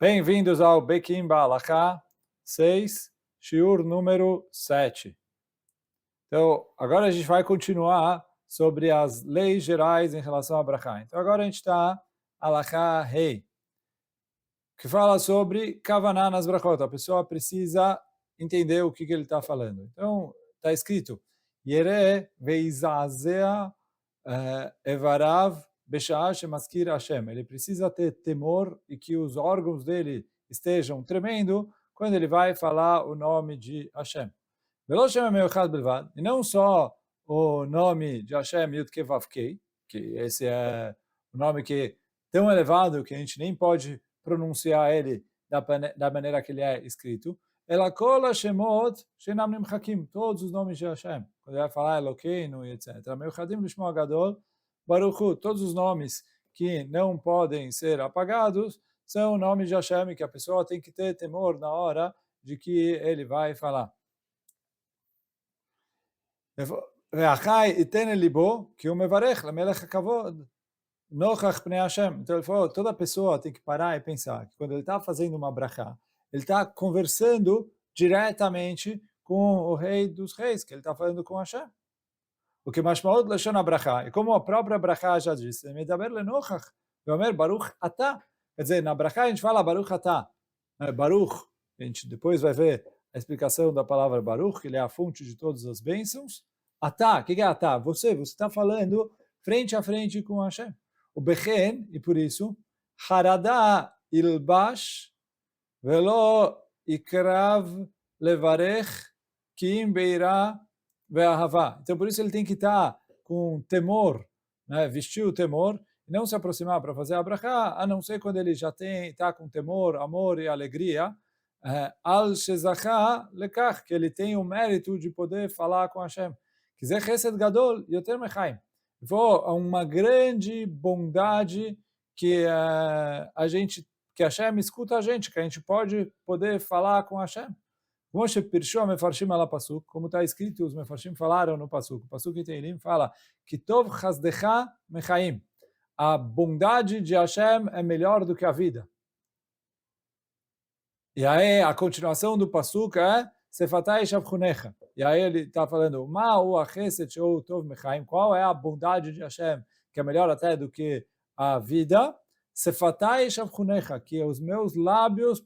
Bem-vindos ao Bekim Balaká 6, Shiur número 7. Então, agora a gente vai continuar sobre as leis gerais em relação a Brachá. Então, agora a gente está Alaká Rei, que fala sobre Kavaná nas Brachot. A pessoa precisa entender o que ele está falando. Então, está escrito, Yere veizazea evarav Beshah Shemaskir Hashem. Ele precisa ter temor e que os órgãos dele estejam tremendo quando ele vai falar o nome de Hashem. E não só o nome de Hashem Yud-Kei Vav-Kei, que esse é o nome que é tão elevado que a gente nem pode pronunciar ele da maneira que ele é escrito. Ela kola shemot shenam nimchakim, todos os nomes de Hashem. Quando ele vai falar Elokeinu e etc. Meuchadim lishmo agadol Baruch Hu, todos os nomes que não podem ser apagados são nomes de Hashem, que a pessoa tem que ter temor na hora de que ele vai falar. Então ele falou, toda pessoa tem que parar e pensar que quando ele está fazendo uma brachá, ele está conversando diretamente com o rei dos reis, que ele está falando com Hashem. O que mashmaot lashon habracha, e como a própria bracha já disse, medaber lenochach, veomer baruch atah, quer dizer, na bracha a gente fala baruch atah, baruch, a gente depois vai ver a explicação da palavra baruch, que ele é a fonte de todas as bênçãos. Atah, o que é atah? Você está falando frente a frente com Hashem. O bechen, e por isso, harada ilbash, velo ikrav levarech, kim beira então, por isso ele tem que estar com temor, né? Vestir o temor, e não se aproximar para fazer a brachá, a não ser quando ele já está com temor, amor e alegria, al shezachá lekach, que ele tem o mérito de poder falar com Hashem. Quiser chesed gadol, yoter mechaim. Uma grande bondade que que Hashem escuta a gente, que a gente pode poder falar com Hashem. Como está escrito, os mefarshim falaram no Pasuk. O Pasuk em Teilim fala que Tov chasdecha mechaim. A bondade de Hashem é melhor do que a vida. E aí a continuação do Pasuk é Sefatai shavchunecha. E aí ele está falando Ma'u achesed sheu tov mechaim. Qual é a bondade de Hashem que é melhor até do que a vida? Sefatai shavchunecha, que os meus lábios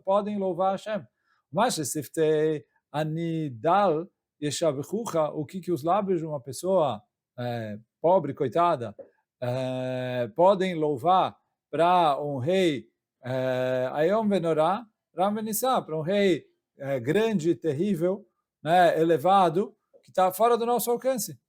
podem louvar Hashem. Mas se anidal yeshavichucha, o que os lábios de uma pessoa pobre, coitada, podem louvar para um rei Ayom Venorá, Ram Venissá, para um rei grande, terrível, né, elevado, que está fora do nosso alcance.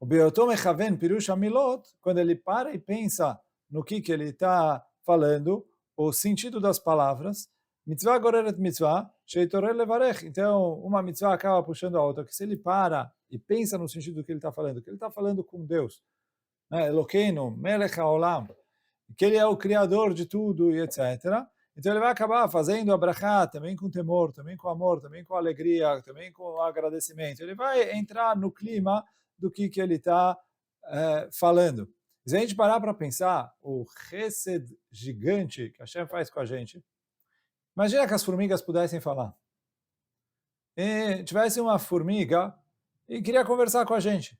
O Beotom Echaven Pirush Amilot, quando ele para e pensa no que ele está falando, o sentido das palavras, mitzvah goreret mitzvah, sheitorel levarech. Então, uma mitzvah acaba puxando a outra, que se ele para e pensa no sentido do que ele está falando com Deus, né? Elokeinu, melech haolam, que ele é o criador de tudo e etc. Então ele vai acabar fazendo a brachá também com temor, também com amor, também com alegria, também com agradecimento. Ele vai entrar no clima do que ele está falando. Se a gente parar para pensar, o chesed gigante que Hashem faz com a gente, imagina que as formigas pudessem falar. E tivesse uma formiga e queria conversar com a gente.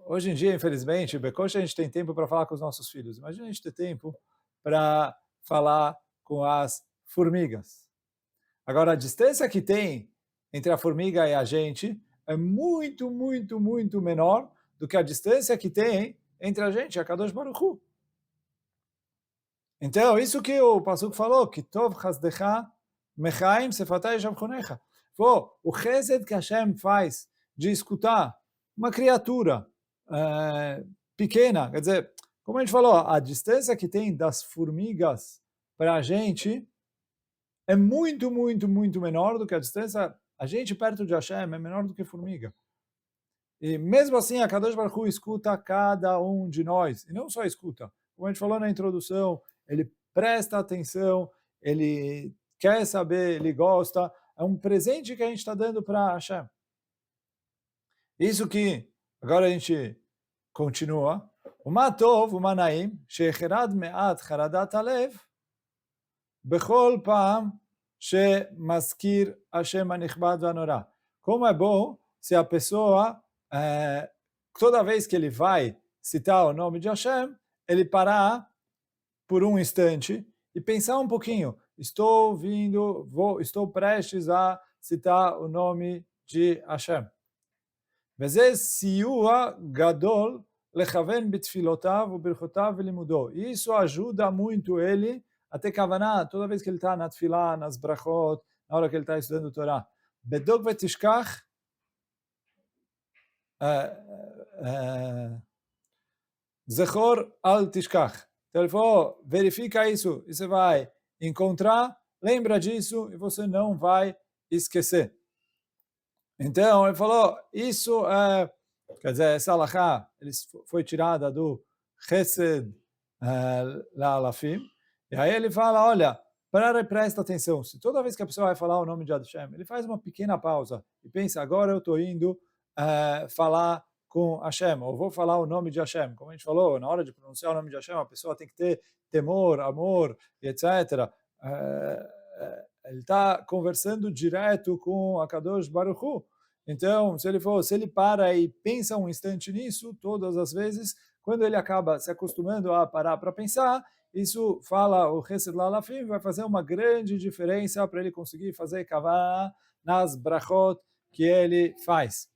Hoje em dia, infelizmente, a gente tem tempo para falar com os nossos filhos. Imagina a gente ter tempo para falar com as formigas. Agora, a distância que tem entre a formiga e a gente é muito, muito, muito menor do que a distância que tem entre a gente e a Kadosh Baruch Hu. Então, isso que o Pasuk falou, que Tov chasdecha mechaim sefatai shavchunecha. O chesed que Hashem faz de escutar uma criatura pequena, quer dizer, como a gente falou, a distância que tem das formigas para a gente é muito, muito, muito menor do que a distância, a gente perto de Hashem é menor do que formiga. E mesmo assim, a Kadosh Baruch Hu escuta cada um de nós, e não só escuta, como a gente falou na introdução, ele presta atenção, ele quer saber, ele gosta, é um presente que a gente está dando para Hashem. Isso que, agora a gente continua, ומה טוב ומה נעים, שיחרד מעט חרדת הלב, בכל פעם שמזכיר השם הנכבד והנורא. Como é bom se a pessoa, toda vez que ele vai citar o nome de Hashem, ele parar por um instante e pensar um pouquinho, estou prestes a citar o nome de Hashem. וזה סיוע גדול לכוון בתפילותיו וברכותיו ולימודו. Isso ajuda muito ele a ter כוונה, toda vez que ele está na tefilá, nas brachot, na hora que ele está estudando Torá. בדוק ותשכח, זכור אל תשכח. Então ele falou, verifica isso, e você vai encontrar, lembra disso, e você não vai esquecer. Então ele falou, isso é, quer dizer, essa alahá foi tirada do Chesed La'alafim, e aí ele fala, olha, presta atenção, se toda vez que a pessoa vai falar o nome de Hashem, ele faz uma pequena pausa e pensa, agora eu estou indo falar com Hashem, ou vou falar o nome de Hashem, como a gente falou, na hora de pronunciar o nome de Hashem, a pessoa tem que ter temor, amor, etc. Ele está conversando direto com a Kadosh Baruch Hu. Então, se ele para e pensa um instante nisso, todas as vezes, quando ele acaba se acostumando a parar para pensar, isso fala o Chesed La'alafim, vai fazer uma grande diferença para ele conseguir fazer kavanah nas brachot que ele faz.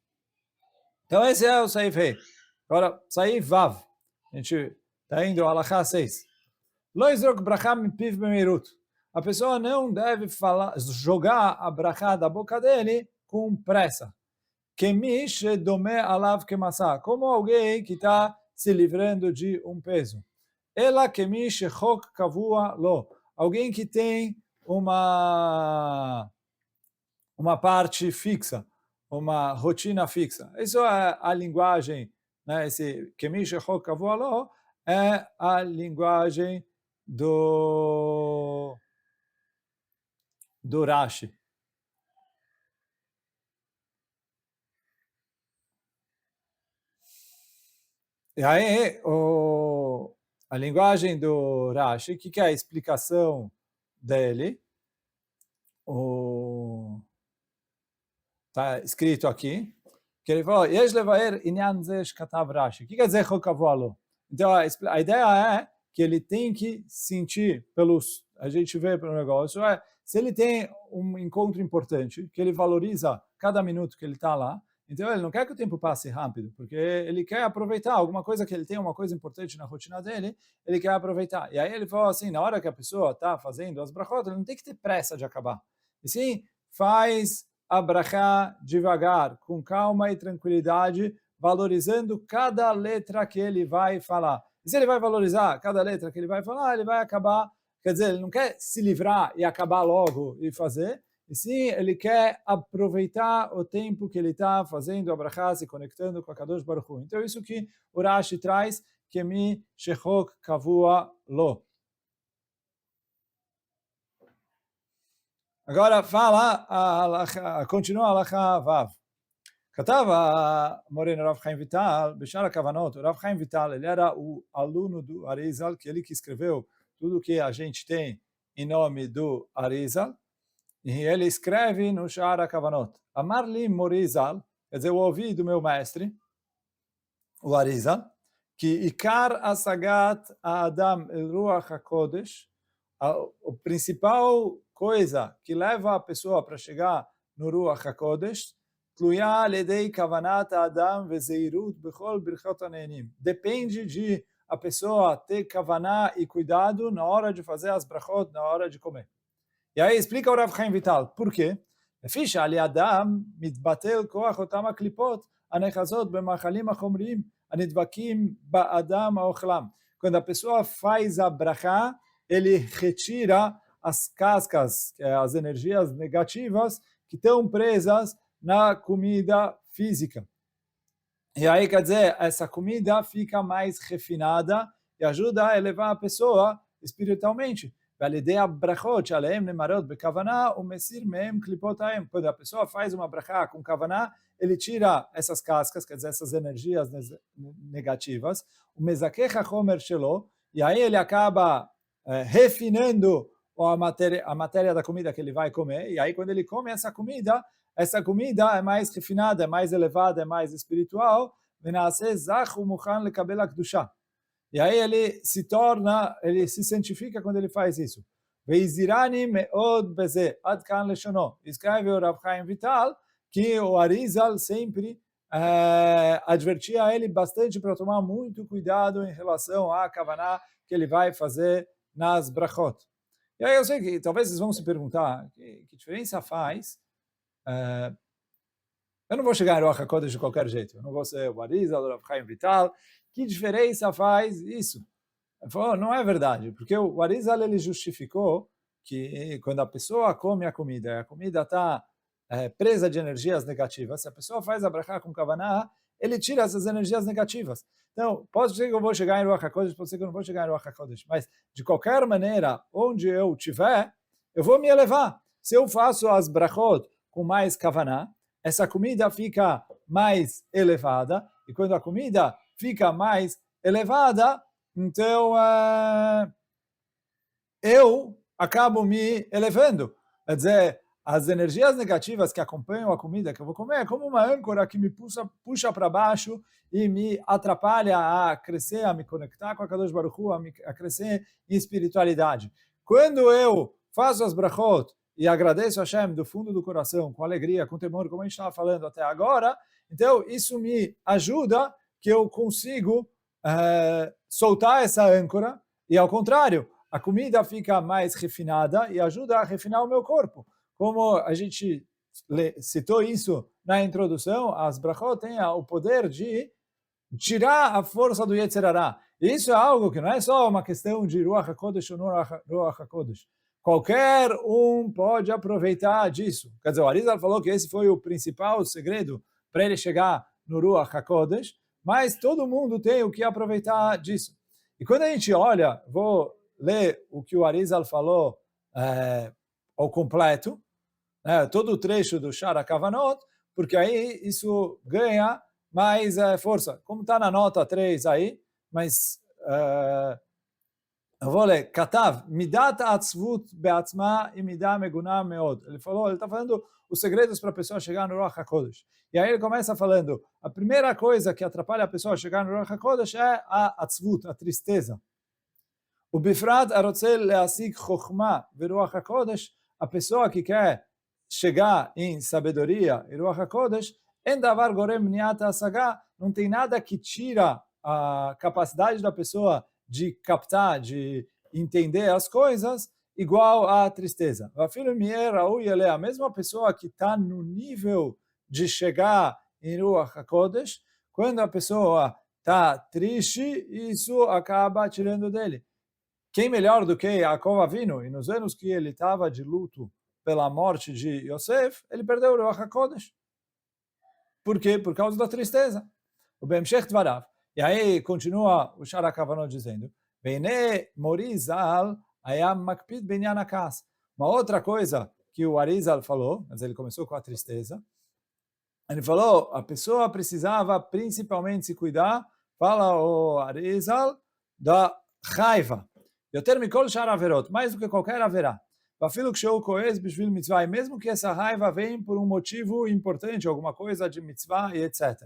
Então esse é o Saif Rei. Agora, Saif Vav. A gente está indo ao Alachá 6. Lo izrok brachá mipiv bemeirut. A pessoa não deve jogar a brachá da boca dele com pressa. Kemi shedome alav kemassá. Como alguém que está se livrando de um peso. Ela kemi shechok kavua lo. Alguém que tem uma parte fixa, uma rotina fixa. Isso é a linguagem, né? Esse kemi shechok kavua lo é a linguagem do Rashi. E aí, a linguagem do Rashi, o que é a explicação dele? Está escrito aqui, que ele falou, Yesh levaer inyan ze shkatav Rashi. O que quer dizer chokavualo? Então, a ideia é que ele tem que sentir, a gente vê pelo negócio, se ele tem um encontro importante, que ele valoriza cada minuto que ele está lá, então ele não quer que o tempo passe rápido, porque ele quer aproveitar alguma coisa que ele tem, uma coisa importante na rotina dele, ele quer aproveitar. E aí ele falou assim, na hora que a pessoa está fazendo as brachot, ele não tem que ter pressa de acabar. E sim, faz a brachá devagar, com calma e tranquilidade, valorizando cada letra que ele vai falar. E se ele vai valorizar cada letra que ele vai falar, ele vai acabar, quer dizer, ele não quer se livrar e acabar logo e fazer, e sim, ele quer aproveitar o tempo que ele está fazendo a brachá, se conectando com a Kadosh Baruch Hu. Então, isso que o Rashi traz, Kemi shechok kavua lo. Agora continua a Alachá Vav. Katava Moreno Rav Chaim Vital, Beshar Kavanot. O Rav Chaim Vital, ele era o aluno do Arizal, que ele que escreveu tudo que a gente tem em nome do Arizal. E ele escreve no Shara Kavanot. Amar li Morizal, quer dizer, eu ouvi do meu mestre, o Arizal, que Ikar Asagat Adam El Ruach HaKodesh, a principal coisa que leva a pessoa para chegar no Ruach HaKodesh, תלויה על ידי כוונת האדם וזהירות בכל ברכות הנהנים. Depende de a pessoa ter kavaná e cuidado na hora de fazer as brachot, na hora de comer. E aí explica o Rav Chaim Vital, por quê? לפי שעל ידם מתבטל כוח אותם הקליפות הנחזות במאכלים החומריים הנדבקים באדם האוכלם. Quando a pessoa faz a brachá, ele retira as cascas, as energias negativas que estão presas na comida física. E aí, quer dizer, essa comida fica mais refinada e ajuda a elevar a pessoa espiritualmente. ועל ידי הברכות שעליהם נאמרות בכוונה, הוא מסיר מהם קליפות האם. Quando a pessoa faz uma brachá com kavaná, ele tira essas cascas, quer dizer, essas energias negativas, o mezakech hachomer shelo, e aí ele acaba refinando a matéria da comida que ele vai comer, e aí quando ele come essa comida é mais refinada, é mais elevada, é mais espiritual, ונעשה זך ומוכן לקבל הקדושה. E aí ele se santifica quando ele faz isso. והזהירני מאוד בזה, עד כאן לשונו. Escreve o Rav Chaim Vital que o Arizal sempre advertia ele bastante para tomar muito cuidado em relação à kavaná que ele vai fazer nas brachot. E aí eu sei que talvez vocês vão se perguntar que diferença faz. Eu não vou chegar em Ruach HaKodesh de qualquer jeito. Eu não vou ser o Arizal, o Rav Chaim Vital. Que diferença faz isso? Ele falou, não é verdade, porque o Arizal ele justificou que quando a pessoa come a comida está presa de energias negativas, se a pessoa faz a brachá com kavaná, ele tira essas energias negativas. Então, pode ser que eu vou chegar em Ruach HaKodesh, pode ser que eu não vou chegar em Ruach HaKodesh, mas de qualquer maneira, onde eu estiver, eu vou me elevar. Se eu faço as brachot com mais kavaná, essa comida fica mais elevada, e quando a comida fica mais elevada, então eu acabo me elevando. Quer dizer, as energias negativas que acompanham a comida que eu vou comer é como uma âncora que me puxa para baixo e me atrapalha a crescer, a me conectar com a Kadosh Baruch Hu, a crescer em espiritualidade. Quando eu faço as brachot e agradeço a Hashem do fundo do coração, com alegria, com temor, como a gente estava falando até agora, então isso me ajuda que eu consigo soltar essa âncora, e ao contrário, a comida fica mais refinada e ajuda a refinar o meu corpo. Como a gente citou isso na introdução, as brachot têm o poder de tirar a força do Yetzer Hara. E isso é algo que não é só uma questão de Ruach HaKodesh ou não Ruach HaKodesh. Qualquer um pode aproveitar disso. Quer dizer, o Arizal falou que esse foi o principal segredo para ele chegar no Ruach HaKodesh, mas todo mundo tem o que aproveitar disso. E quando a gente olha, vou ler o que o Arizal falou ao completo, todo o trecho do Shara Kavanot, porque aí isso ganha mais força. Como está na nota 3 aí, mas eu vou ler, Katav, Midat Atzvut Beatzma e Midah Meguna Meod. Ele está falando os segredos para a pessoa chegar no Ruach HaKodesh. E aí ele começa falando, a primeira coisa que atrapalha a pessoa a chegar no Ruach HaKodesh é a Atzvut, a tristeza. O Bifrat Arotzel Leasik Chokhmah Veruach HaKodesh, a pessoa que quer chegar em sabedoria e Ruach HaKodesh, En Davar Gorem Niat Asagá, não tem nada que tira a capacidade da pessoa de captar, de entender as coisas, igual à tristeza. A mesma pessoa que está no nível de chegar em Ruach HaKodesh, quando a pessoa está triste, isso acaba tirando dele. Quem melhor do que Yaakov Avinu? E nos anos que ele estava de luto pela morte de Yosef, ele perdeu o Ruach HaKodesh. Por quê? Por causa da tristeza. O Bemshech Dvarav. E aí continua o Shara Kavanot dizendo, Bene Morizal Ayam Makpid Benyan Akas. Uma outra coisa que o Arizal falou, mas ele começou com a tristeza, ele falou, a pessoa precisava principalmente se cuidar, fala o Arizal, da raiva. יותר מכל שאר עבירות, mais do que qualquer haverá. ואפילו כשהוא כועס בשביל מצווה, mesmo que essa raiva vem por um motivo importante, alguma coisa de mitzvah e etc.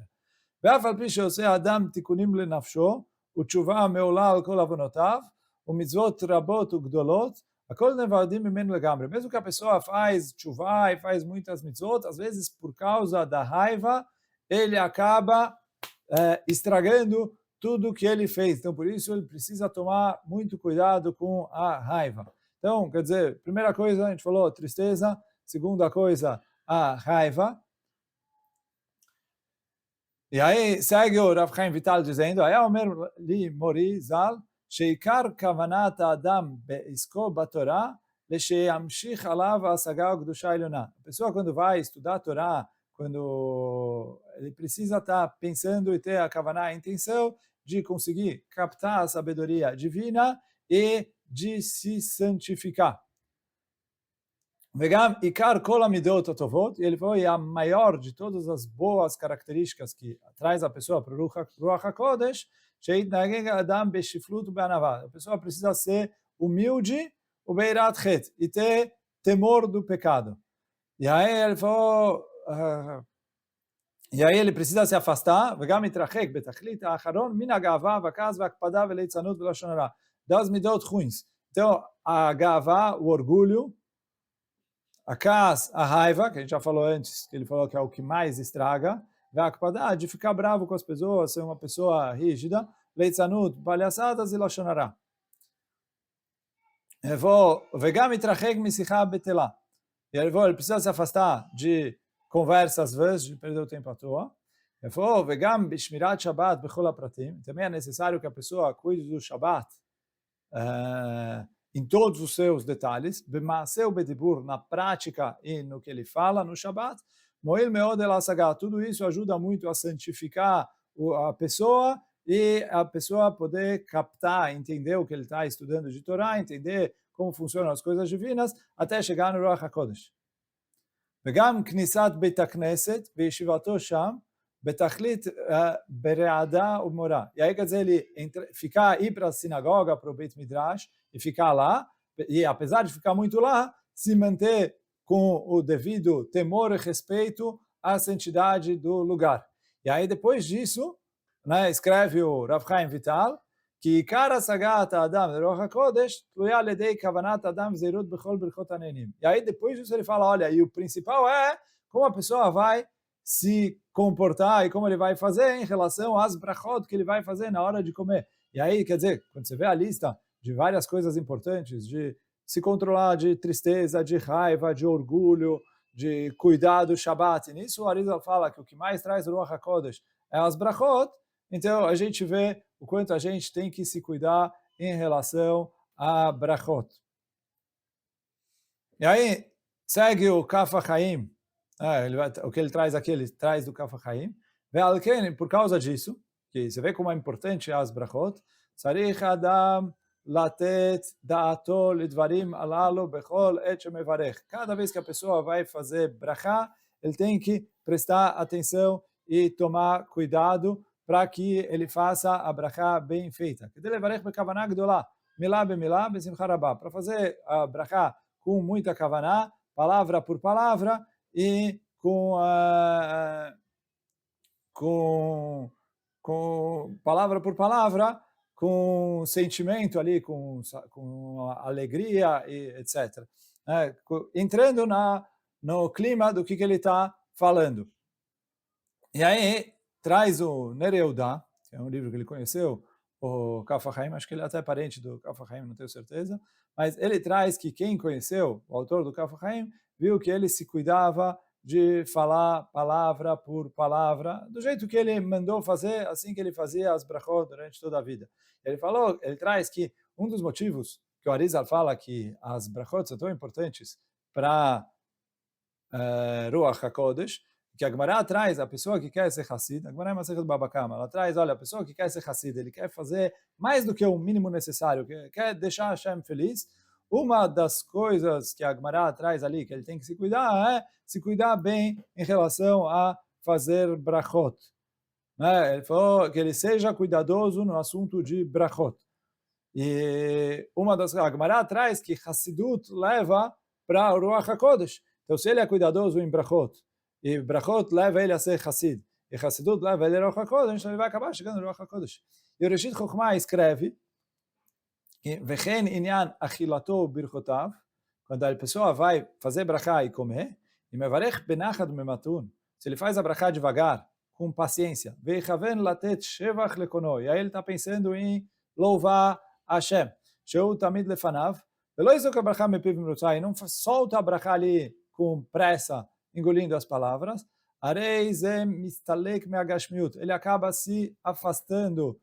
ואף על פי שעושה אדם תיקונים לנפשו, ותשובה מעולה על כל עוונותיו, ומצוות רבות וגדולות, הכל נבעדים ממנו לגמרי. Mesmo que a pessoa faz tchuvá e faz muitas mitzvot, às vezes por causa da raiva, ele acaba estragando tudo que ele fez. Então, por isso, ele precisa tomar muito cuidado com a raiva. Então, quer dizer, primeira coisa, a gente falou tristeza. Segunda coisa, a raiva. E aí, segue o Rav Chaim Vital dizendo, היה אומר לי מורי ז"ל, שעיקר כוונת האדם בעסקו בתורה, שימשיך עליו ההשגה הקדושה העליונה. A pessoa, quando vai estudar a Torá, quando ele precisa estar pensando e ter a kavaná, a intenção de conseguir captar a sabedoria divina e de se santificar. וגם עיקר כל המידות הטובות, ele falou, e a maior de todas as boas características que traz a pessoa para o Ruach HaKodesh, שיתנהג האדם בשפלות ובענווה. A pessoa precisa ser humilde ובעירת חטא, e ter temor do pecado. E aí ele falou, e aí ele precisa se afastar, וגם מתרחק בתכלית האחרון, מן הגאווה והכעס והקפדה וליצנות ולשון הרע. Das midot ruins. Então, a gavá, o orgulho, a cas, a raiva, que a gente já falou antes, que ele falou que é o que mais estraga, a de ficar bravo com as pessoas, ser uma pessoa rígida, leitzanut, palhaçadas e lashon hara. וגם מתרחק משיחה בטלה. Ele precisa se afastar de conversas vãs, de perder o tempo à toa. וגם בשמירת שבת בכל הפרטים. Também é necessário que a pessoa cuide do Shabat em todos os seus detalhes, במעשה ובדיבור, na prática e no que ele fala no Shabat, מועיל מאוד אל ההשגה. Tudo isso ajuda muito a santificar a pessoa e a pessoa poder captar, entender o que ele está estudando de Torá, entender como funcionam as coisas divinas, até chegar no Ruach HaKodesh. וגם כניסת בית הכנסת וישיבתו שם, בתכלית ברעדה ומורה. E aí quer dizer, ele ir para a sinagoga, para o Beit Midrash, e ficar lá, e apesar de ficar muito lá, se manter com o devido temor e respeito à santidade do lugar. E aí depois disso, né, escreve o Rav Chaim Vital, que עיקר השגת האדם לרוח הקודש תלויה על ידי כוונת אדם וזהירות בכל ברכות הנהנים. E aí depois disso ele fala, olha, e o principal é como a pessoa vai se comportar e como ele vai fazer em relação às brachot que ele vai fazer na hora de comer. E aí, quer dizer, quando você vê a lista de várias coisas importantes, de se controlar de tristeza, de raiva, de orgulho, de cuidar do Shabat, e nisso o Arizal fala que o que mais traz o Ruach HaKodesh é as brachot. Então a gente vê o quanto a gente tem que se cuidar em relação a brachot. E aí segue o Kaf HaChaim, o que ele traz aqui, ele traz do Kaf HaChaim, por causa disso, que você vê como é importante as brachot, צריך אדם לתת דעתו לדברים הללו בכל עת שמברך. Cada vez que a pessoa vai fazer brachá, ele tem que prestar atenção e tomar cuidado para que ele faça a brachá bem feita. כדי לברך בכוונה גדולה, מילה במילה, בשמחה רבה. Para fazer a brachá com muita kavaná, palavra por palavra, e com palavra por palavra, com sentimento ali, com alegria, e etc. Entrando no clima do que ele está falando. E aí traz o Ner Yehuda, que é um livro que ele conheceu, o Kaf HaChaim, acho que ele é até parente do Kaf HaChaim, não tenho certeza, mas ele traz que quem conheceu, o autor do Kaf HaChaim, viu que ele se cuidava de falar palavra por palavra, do jeito que ele mandou fazer, assim que ele fazia as brachot durante toda a vida. Ele traz que um dos motivos que o Arizal fala que as brachot são tão importantes para Ruach HaKodesh, que a Gemara traz a pessoa que quer ser Hassid, a Gemara é Masechet Baba Kama, ela traz, olha, a pessoa que quer ser Hassid, ele quer fazer mais do que o mínimo necessário, quer deixar Hashem feliz. Uma das coisas que a Gemara traz ali, que ele tem que se cuidar, é se cuidar bem em relação a fazer brachot. Ele falou que ele seja cuidadoso no assunto de brachot. E a Gemara traz que Hassidut leva para o Ruach HaKodesh. Então, se ele é cuidadoso em brachot, e brachot leva ele a ser Hassid, e Hassidut leva ele ao Ruach HaKodesh, então ele vai acabar chegando no Ruach HaKodesh. E o Reshit Chokhmah escreve, וכן עניין אכילתו וברכותיו, quando a pessoa vai fazer brachá e comer, e מברך בנחת וממתון, se ele faz a brachá devagar, com paciência, ויכוון לתת שבח לקונו, e aí ele está pensando em louvar Hashem, שהוא תמיד לפניו, ולא יזרוק הברכה מפיו במרוצה, e não solta a brachá ali com pressa, engolindo as palavras, הרי זה מסתלק מהגשמיות, ele acaba se afastando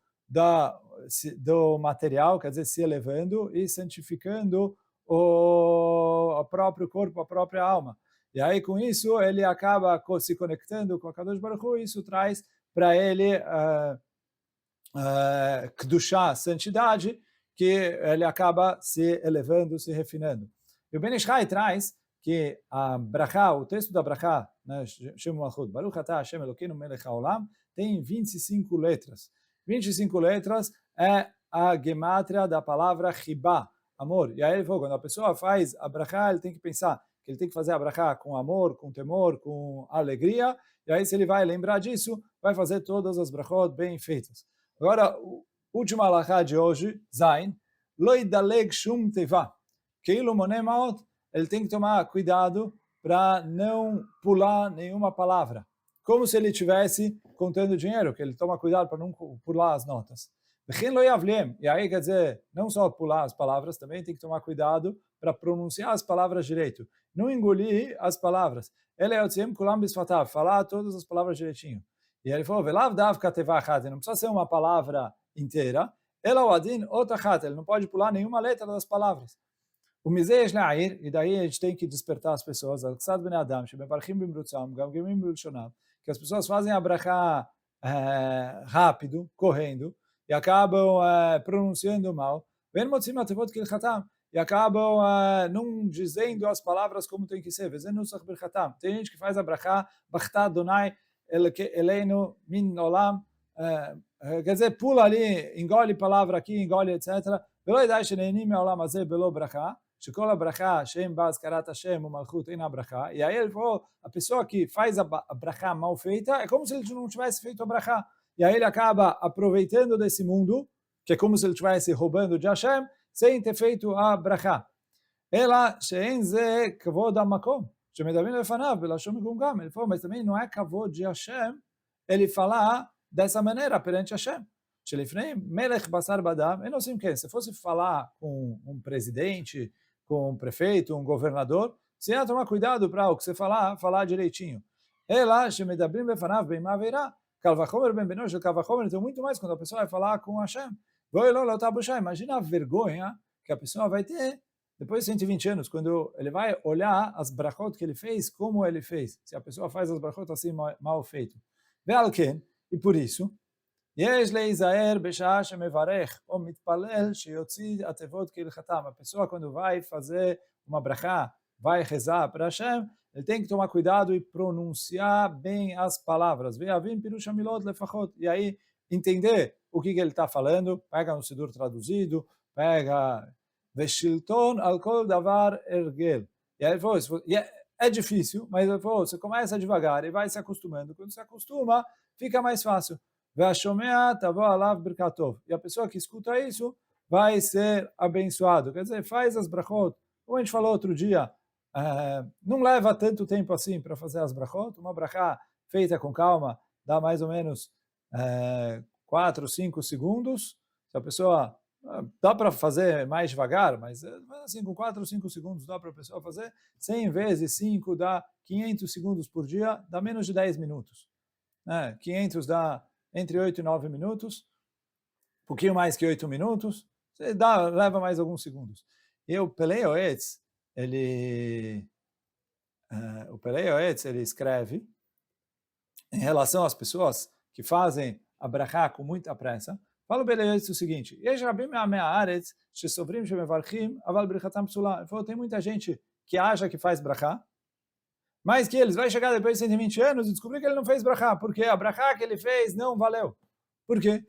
do material, quer dizer, se elevando e santificando o próprio corpo, a própria alma. E aí, com isso, ele acaba se conectando com a Kadosh Baruch Hu, e isso traz para ele Kedushá, santidade, que ele acaba se elevando, se refinando. E o Ben Ish Chai traz que a brachá, o texto da brachá, né, Shem Malchut, Baruch Atah Hashem Elokeinu Melech HaOlam, tem 25 letras. 25 letras é a gemátria da palavra chibá, amor. E aí ele falou, quando a pessoa faz a brachá, ele tem que pensar que ele tem que fazer a brachá com amor, com temor, com alegria, e aí se ele vai lembrar disso, vai fazer todas as brachot bem feitas. Agora, última alahá de hoje, Zain, lo idaleg shum teva, keilo monem maot, ele tem que tomar cuidado para não pular nenhuma palavra, como se ele estivesse contando dinheiro, que ele toma cuidado para não pular as notas. E aí quer dizer, não só pular as palavras, também tem que tomar cuidado para pronunciar as palavras direito, não engolir as palavras. Ele é o kulam bisfatav, falar todas as palavras direitinho. E ele falou, velav davka tevachat, não precisa ser uma palavra inteira, ela o adin otachat, ele não pode pular nenhuma letra das palavras. O Mizeish La'ir, e daí a gente tem que despertar as pessoas, Al-Ksad Ben Adam, Shebevarchim Bimrutzam, Gamgemim Bilshonam, que as pessoas fazem a brachá rápido, correndo, e acabam pronunciando mal, Ben Motzim Atevot Kilchatam, e acabam não dizendo as palavras como tem que ser, Vezen Nusach Birchatam. Tem gente que faz a brachá, Bachtad Donai Eleinu Min Olam, quer dizer, pula ali, engole palavra aqui, engole, etc. ולא ידעי שנהנים מהעולם הזה בלא ברכה, שכל הברכה שם בהזכרת השם ומלכות אינה ברכה, e aí ele falou, a pessoa que faz a brachá mal feita, é como se ele não tivesse feito a brachá, e aí ele acaba aproveitando desse mundo, que é como se ele estivesse roubando de Hashem, sem ter feito a brachá. אלא שאין זה כבוד המקום, שמדברים לפניו בלשון מגומגם, ele falou, mas também não é kavod de Hashem, ele falar dessa maneira perante Hashem. Melech Basar Badam, eu não sei o que, se fosse falar com um presidente, com um prefeito, um governador, você ia tomar cuidado para o que você falar direitinho. Ela, Shemedabrim Befanav Bem Maveirá, Kalvachomer Ben Benosh, Kalvachomer, então muito mais quando a pessoa vai falar com Hashem. Imagina a vergonha que a pessoa vai ter depois de 120 anos, quando ele vai olhar as brachot que ele fez, como ele fez, se a pessoa faz as brachot assim mal feito. E por isso, יש להיזהר בשעה שמברך או מתפלל שיוציא התיבות כהלכתם. A pessoa quando vai fazer uma brachá, vai rezar para Hashem, ele tem que tomar cuidado e pronunciar bem as palavras. Ve'avin pirush hamilot lefachot. E aí entender o que ele está falando, pega no Sidur traduzido, pega Veshilton al kol davar ergel. E aí ele falou, é difícil, mas ele falou, você começa devagar e vai se acostumando. Quando se acostuma, fica mais fácil. E a pessoa que escuta isso vai ser abençoado. Quer dizer, faz as brachot, como a gente falou outro dia, não leva tanto tempo assim para fazer as brachot. Uma brachá feita com calma dá mais ou menos 4, 5 segundos. Se a pessoa dá para fazer mais devagar, mas assim com 4 ou 5 segundos dá para a pessoa fazer. 100 vezes 5 dá 500 segundos por dia, dá menos de 10 minutos. 500 dá entre 8 e 9 minutos, um pouquinho mais que 8 minutos, leva mais alguns segundos. E o Pelei Oetz, ele escreve em relação às pessoas que fazem a brachá com muita pressa. Fala o Pelei Oetz o seguinte: tem muita gente que acha que faz brachá, mas que eles vai chegar depois de 120 anos e descobrir que ele não fez brachá, porque a brachá que ele fez não valeu. Por quê?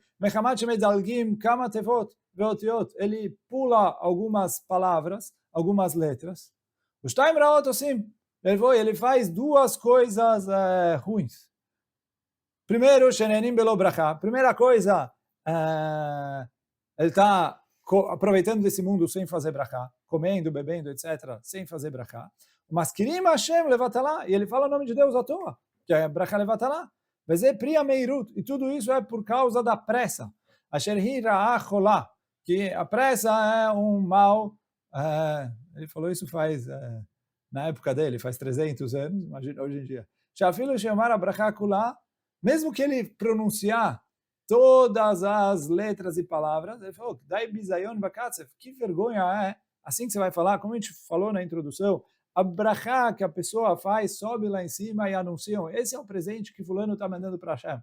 Ele pula algumas palavras, algumas letras. Ele faz duas coisas ruins. Primeiro, primeira coisa, ele está aproveitando desse mundo sem fazer brachá, comendo, bebendo, etc., sem fazer brachá. Mas Kirim Hashem levatalá, e ele fala o nome de Deus à toa, que é brachá levatalá. Vezé priya meirut, e tudo isso é por causa da pressa. Asher hi ra'ah cholá, que a pressa é um mal, ele falou isso faz, na época dele, faz 300 anos, imagina hoje em dia. Shafilo shemar brachá kulá, mesmo que ele pronunciar todas as letras e palavras, ele falou, dai bizayon bakatzef, que vergonha é, assim que você vai falar, como a gente falou na introdução, a brachá que a pessoa faz, sobe lá em cima e anunciam, esse é o presente que fulano está mandando para Hashem.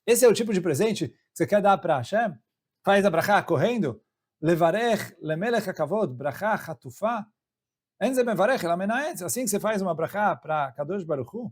Esse é o tipo de presente que você quer dar para Hashem? Faz a brachá correndo? levarech lemelech hakavod, brachá hatufá, en ze mevarech ela menaetz, assim que você faz uma brachá para Kadosh Baruch Hu,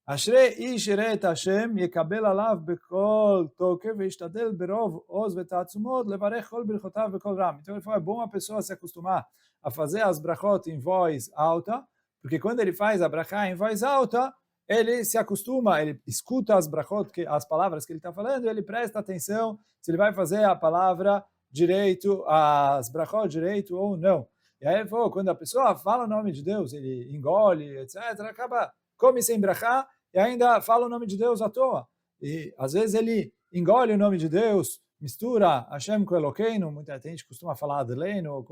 אשרי איש ירא את השם, יקבל עליו בכל תוקף, וישתדל ברוב עוז ותעצומות, לברך כל ברכותיו בכל רם. Então ele fala, é bom a pessoa se acostumar a fazer as brachot em voz alta, porque quando ele faz a brachá em voz alta, ele se acostuma, ele escuta as brachot, as palavras que ele está falando, e ele presta atenção se ele vai fazer a palavra direito, as brachot direito ou não. E aí ele falou, quando a pessoa fala o nome de Deus, ele engole, etc., acaba, come sem brachá, e ainda fala o nome de Deus à toa. E às vezes ele engole o nome de Deus, mistura Hashem com Eloqueinu, muita gente costuma falar Adeleinu,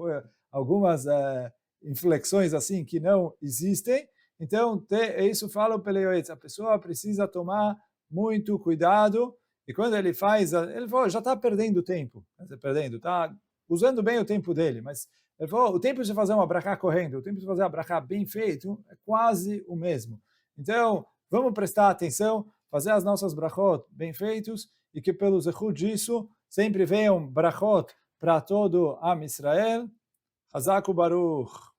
algumas inflexões assim que não existem. Então, isso fala o Peleioetz, a pessoa precisa tomar muito cuidado, e quando ele faz, ele falou, já está perdendo tempo, está usando bem o tempo dele, mas ele falou, o tempo de fazer uma brachá correndo, o tempo de fazer uma brachá bem feito, é quase o mesmo. Então, vamos prestar atenção, fazer as nossas brachot bem feitos, e que pelo zechut disso, sempre venham brachot para todo Am Israel. Hazak Baruch.